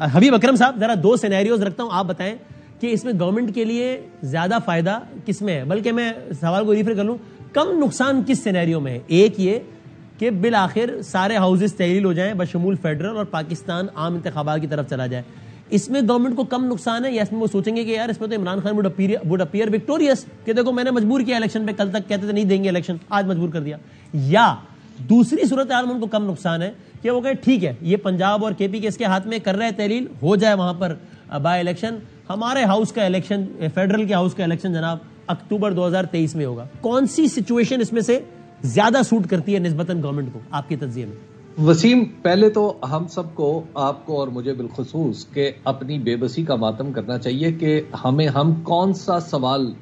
हबीब अकरम साहब, जरा दो सिनेरियोज रखता हूं, आप बताएं कि इसमें गवर्नमेंट के लिए ज्यादा फायदा किसमें है, बल्कि मैं सवाल को रिफर कर लूं, कम नुकसान किस सिनेरियो में है? एक ये कि बिल आखिर सारे हाउसेस तहलील हो जाएं बशमूल फेडरल और पाकिस्तान आम इंतखाबात की तरफ चला जाए, इसमें गवर्नमेंट को कम नुकसान है, या इसमें वो सोचेंगे कि यार इसमें तो Imran Khan would appear victorious कि देखो मैंने मजबूर किया इलेक्शन पे, कल तक कहते थे नहीं देंगे इलेक्शन, आज मजबूर कर दिया? या दूसरी सूरत हाल में उनको कम नुकसान है कि वो कहे ठीक है ये पंजाब और केपी के इसके हाथ में कर रहे हैं तहलील, हो जाए वहां पर बाय इलेक्शन, हमारे हाउस का इलेक्शन, फेडरल के हाउस का इलेक्शन जनाब अक्टूबर 2023 में होगा। कौन सी सिचुएशन इसमें से ज्यादा सूट करती है निस्बतन गवर्नमेंट को आपकी तज्जिए में? वसीम, पहले तो हम सबको, आपको और मुझे बिलखुसूस, के अपनी बेबसी का मातम करना चाहिए कि हम कौन सा सवाल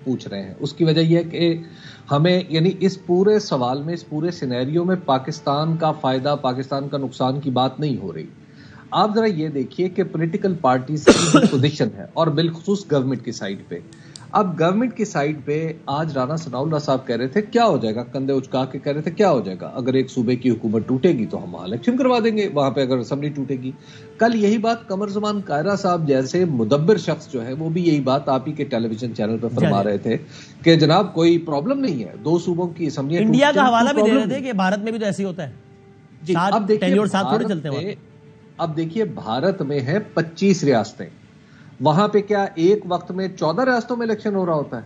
पूछ रहे हैं। उसकी वजह यह है कि हमें, यानी इस पूरे सवाल में, इस पूरे सिनेरियो में पाकिस्तान का फायदा, पाकिस्तान का नुकसान की बात नहीं हो रही। आप जरा ये देखिए कि पॉलिटिकल पार्टीज की पोजीशन है, और बिलखुसूस गवर्नमेंट की साइड पे। अब गवर्नमेंट की साइड पे आज राना सनाउल्लाह साहब कह रहे थे क्या हो जाएगा, कंधे उचका के कह रहे थे क्या हो जाएगा, अगर एक सूबे की हुकूमत टूटेगी तो हम वहां इलेक्शन करवा देंगे, वहां पे अगर असेंबली टूटेगी। कल यही बात कमर जमान कायरा साहब जैसे मुदब्बिर शख्स जो है, वो भी यही बात आप ही के टेलीविजन चैनल पर फरमा रहे थे कि जनाब कोई प्रॉब्लम नहीं है, 2 सूबों की असेंबली। इंडिया का हवाला भी दे रहे थे कि भारत में भी तो ऐसे ही होता है। अब देखिए, अब देखिए भारत में है 25 रियासतें, वहां पे क्या एक वक्त में 14 रियासतों में इलेक्शन हो रहा होता है?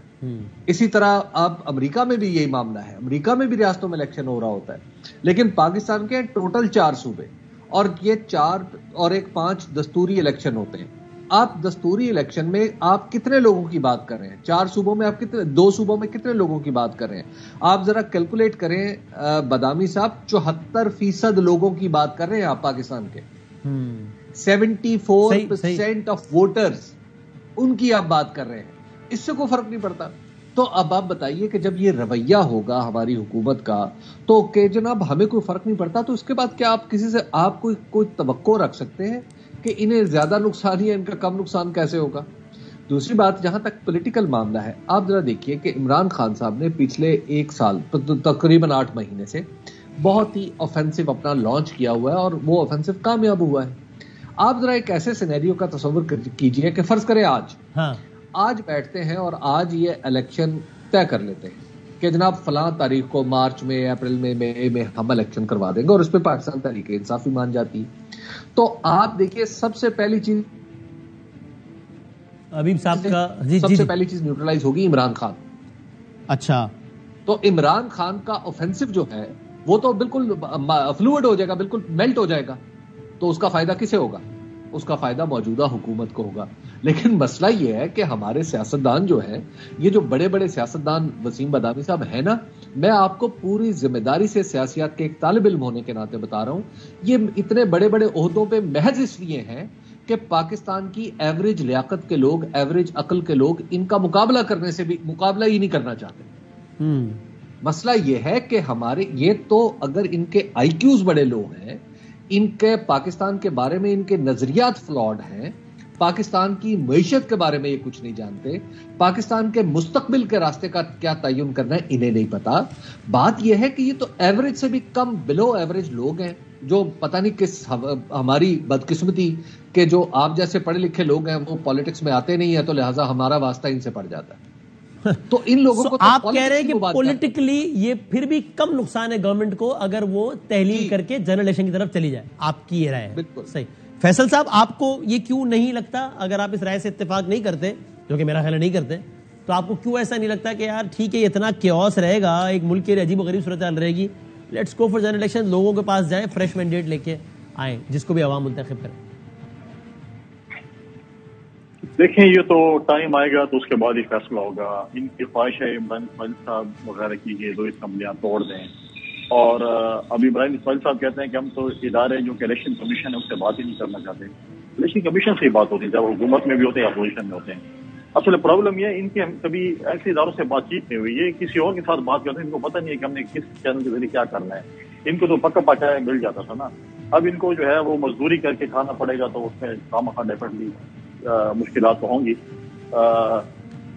इसी तरह अब अमेरिका में भी यही मामला है, अमेरिका में भी रियासतों में इलेक्शन हो रहा होता है। लेकिन पाकिस्तान के टोटल 4 सूबे, और ये 4 और 1 5 दस्तूरी इलेक्शन होते हैं। आप दस्तूरी इलेक्शन में आप कितने लोगों की बात कर रहे हैं? 4 सूबों में आप कितने, 2 सूबों में कितने लोगों की बात कर रहे हैं? आप जरा कैलकुलेट करें बदामी साहब, 74% लोगों की बात कर रहे हैं आप पाकिस्तान के। 74% ऑफ वोटर्स, उनकी आप बात कर रहे हैं। इससे कोई फर्क नहीं पड़ता। तो अब आप बताइए कि जब ये रवैया होगा हमारी हुकूमत का, तो कि जनाब हमें कोई फर्क नहीं पड़ता, तो उसके बाद क्या आप किसी से आप कोई तवक्को रख सकते हैं कि इन्हें ज्यादा नुकसान ही है, इनका कम नुकसान कैसे होगा? दूसरी बात, जहां तक पॉलिटिकल मामला है, आप जरा देखिए कि इमरान खान साहब ने पिछले 1 साल तकरीबन 8 महीने से बहुत ही ऑफेंसिव अपना लॉन्च किया हुआ है, और वो ऑफेंसिव कामयाब हुआ है। आप जरा एक ऐसे सिनेरियो का तस्वीर कीजिए कि फर्ज करें आज बैठते हैं और आज ये इलेक्शन तय कर लेते हैं कि जनाब फलां तारीख को मार्च में, अप्रैल में, मई में हम इलेक्शन करवा देंगे, और उस पर पाकिस्तान तहरीक इंसाफ भी मान जाती है। तो आप देखिए, सबसे पहली चीज हबीब साहब का सबसे पहली चीज न्यूट्रलाइज होगी इमरान खान। अच्छा, तो इमरान खान का ऑफेंसिव जो है वो तो बिल्कुल फ्लूइड हो जाएगा, बिल्कुल मेल्ट हो जाएगा। तो उसका फायदा किसे होगा? उसका फायदा मौजूदा हुकूमत को होगा। लेकिन मसला यह है कि हमारे सियासतदान जो हैं, ये जो बड़े बड़े सियासतदान वसीम बदामी साहब है ना, मैं आपको पूरी जिम्मेदारी से सियासियात के एक तालिब इल्म होने के नाते बता रहा हूं, ये इतने बड़े बड़े ओहदों पे महज इसलिए हैं कि पाकिस्तान की एवरेज लियाकत के लोग, एवरेज अकल के लोग इनका मुकाबला करने से भी मुकाबला ही नहीं करना चाहते। मसला यह है कि हमारे ये तो, अगर इनके आईक्यूज बड़े लो हैं, इनके पाकिस्तान के बारे में इनके नजरियात फ्लॉड हैं, पाकिस्तान की मईशत के बारे में ये कुछ नहीं जानते, पाकिस्तान के मुस्तकबिल के रास्ते का क्या तयन करना है इन्हें नहीं पता। बात यह है कि ये तो एवरेज से भी कम, बिलो एवरेज लोग हैं, जो पता नहीं किस हमारी बदकिस्मती के जो आप जैसे पढ़े लिखे लोग हैं वो पॉलिटिक्स में आते नहीं है, तो लिहाजा हमारा वास्ता इनसे पड़ जाता है। तो इन लोगों को तो आप कह रहे हैं कि पॉलिटिकली ये फिर भी कम नुकसान है गवर्नमेंट को अगर वो तहलील करके जनरल इलेक्शन की तरफ चली जाए, आपकी ये राय है? बिल्कुल सही। फैसल साहब, आपको ये क्यों नहीं लगता, अगर आप इस राय से इत्तेफाक नहीं करते, जो कि मेरा ख्याल नहीं करते, तो आपको क्यों ऐसा नहीं लगता कि यार ठीक है इतना क्योस रहेगा, एक मुल्क के अजीब गरीब सूरत हाल रहेगी, let's go for general election, लोगों के पास जाए, फ्रेश मैंडेट लेके आए, जिसको भी अवाम मुंतखब करें? देखें, ये तो टाइम आएगा तो उसके बाद ही फैसला होगा। इनकी ख्वाहिश है इमरान इस्माइल साहब वगैरह की ये 2 असम्बलियां तोड़ दें, और अब इमरान इस्माइल साहब कहते हैं कि हम तो इदारे जो कि इलेक्शन कमीशन है उससे बात ही नहीं करना चाहते। इलेक्शन कमीशन से ही बात होती है, जब हुकूमत में भी होते हैं, अपोजिशन में होते हैं। असल प्रॉब्लम यह है, इनके कभी ऐसे इदारों से बातचीत नहीं हुई, ये किसी और के साथ बात करते हैं, इनको पता नहीं है कि हमने किस चैनल के जरिए क्या करना है। इनको तो पक्का पकाया मिल जाता था ना, अब इनको जो है वो मजदूरी करके खाना पड़ेगा, तो उसमें खामखा डेफिनेटली मुश्किलात तो होंगी।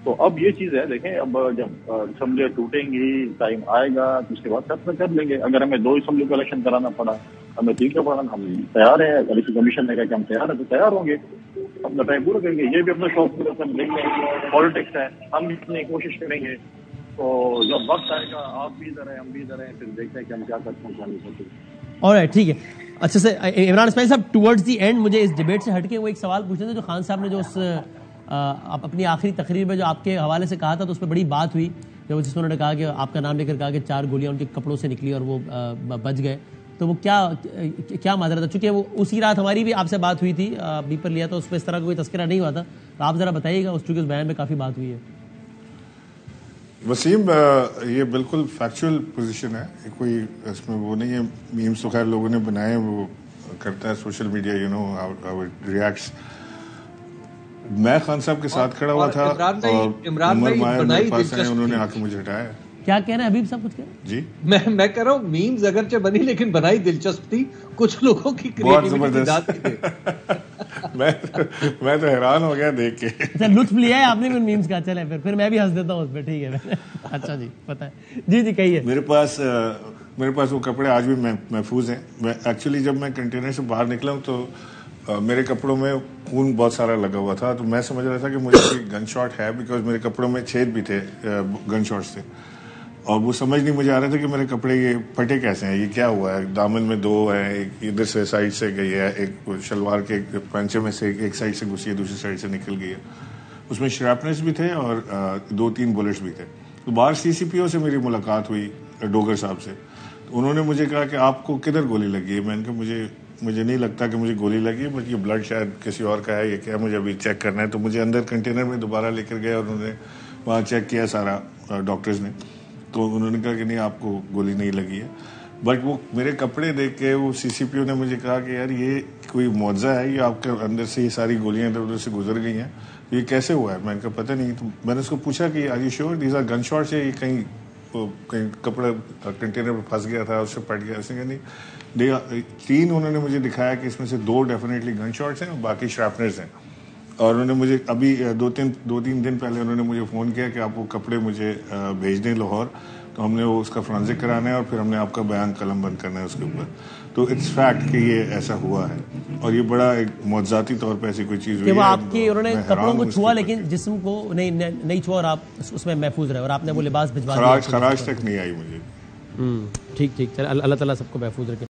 तो अब ये चीज है, देखें अब जब असेंबली टूटेंगी, टाइम आएगा तो उसके बाद फैसला कर लेंगे। अगर हमें 2 असेंबली को इलेक्शन कराना पड़ा, हमें 3 का पढ़ना, हम तैयार हैं। इलेक्शन कमीशन ने कहा कि हम तैयार हैं, तो तैयार होंगे, अपना टाइम पूरा करेंगे। ये भी अपना शौक पूरा कर लेंगे, पॉलिटिक्स है, हम भी अपनी कोशिश करेंगे। तो जब वक्त आएगा, आप भी इधर हैं, हम भी इधर हैं, फिर देखते हैं कि हम क्या करते हैं, क्या नहीं करते। ऑलराइट, ठीक है। अच्छा से इमरान इस्माइल साहब, टुवर्ड्स दी एंड मुझे इस डिबेट से हटके वो एक सवाल पूछना था जो खान साहब ने जो उस अपनी आखिरी तकरीर में जो आपके हवाले से कहा था, तो उस पर बड़ी बात हुई जब जिसमें उन्होंने कहा कि आपका नाम लेकर कहा कि 4 गोलियां उनके कपड़ों से निकली और वो बच गए। तो वो क्या माजरा था? चूंकि वो उसी रात हमारी भी आपसे बात हुई थी, बी पर लिया, तो उस पर इस तरह का कोई तस्करा नहीं हुआ था। तो आप जरा बताइएगा, उस चूंकि उस बयान में काफ़ी बात हुई है। वसीम, ये बिल्कुल फैक्चुअल पोजीशन है, कोई इसमें वो नहीं है। मीम्स तो खैर लोगों ने बनाए, वो करता है social media, you know how it reacts. मैं खान साहब के साथ खड़ा हुआ था और उमर मायर मेरे पास आए, उन्होंने आके मुझे हटाया। क्या कह रहे हैं हबीब साहब, कुछ कह रहे हैं? जी, मैं कह रहा हूँ मीम्स अगरचे बनी, लेकिन बनाई दिलचस्प थी, कुछ लोगों की क्रिएटिविटी ज़्यादा। मैं तो हैरान हो गया देख के। अच्छा, लुत्फ लिया है आपने भी मीम्स का? चले फिर मैं भी हंस देता हूँ उस पर, ठीक है। अच्छा जी, पता है जी, जी कहिए। मेरे पास वो कपड़े आज भी महफूज हैं। मैं एक्चुअली जब मैं कंटेनर से बाहर निकला हूँ तो मेरे कपड़ों में खून बहुत सारा लगा हुआ था, तो मैं समझ रहा था कि मुझे कोई गन शॉट है, बिकॉज मेरे कपड़ों में छेद भी थे गन शॉट से। और वो समझ नहीं मुझे आ रहा था कि मेरे कपड़े ये फटे कैसे हैं, ये क्या हुआ है। दामन में 2 हैं, एक इधर से साइड से गई है, एक शलवार के पैंचे में से एक साइड से घुसी है, दूसरी साइड से निकल गई है। उसमें श्रैपनेस भी थे और 2-3 बुलेट्स भी थे। तो बाहर CCPO से मेरी मुलाकात हुई, डोगर साहब से। तो उन्होंने मुझे कहा कि आपको किधर गोली लगी है? मैंने कहा मुझे नहीं लगता कि मुझे गोली लगी है, बट ये ब्लड शायद किसी और का है, ये क्या, मुझे अभी चेक करना है। तो मुझे अंदर कंटेनर में दोबारा लेकर गए और उन्होंने वहाँ चेक किया सारा डॉक्टर्स ने। तो उन्होंने कहा कि नहीं, आपको गोली नहीं लगी है। बट वो मेरे कपड़े देख के वो CCPO ने मुझे कहा कि यार ये कोई मुआवजा है, ये आपके अंदर से ये सारी गोलियां इधर उधर से गुजर गई हैं, ये कैसे हुआ है? मैंने कहा पता नहीं। तो मैंने उसको पूछा कि are you sure these are gun shots, या ये कहीं कपड़ा कंटेनर में फंस गया था, उससे पट गया? उसने कहा नहीं, 3 उन्होंने मुझे दिखाया कि इसमें से 2 डेफिनेटली गन शॉट्स हैं और बाकी श्रैपनर्स हैं। और उन्होंने मुझे अभी 2-3 दिन पहले उन्होंने मुझे फ़ोन किया कि आप वो कपड़े मुझे भेज दें लाहौर। तो हमने वो उसका फोरेंसिक कराना है और फिर हमने आपका बयान कलम बंद करना है उसके ऊपर। तो इट्स फैक्ट कि ये ऐसा हुआ है और ये बड़ा एक मौजूदाती तौर पे ऐसी कोई चीज़ हुई है। वो आपकी उन्होंने कपड़ों को छुआ लेकिन जिस्म को नहीं छुआ और आप उसमें महफूज रहे और आपने वो लिबास भिजवा दिया। खराज तक नहीं आई मुझे। ठीक, चल अल्लाह ताला सबको महफूज रखे।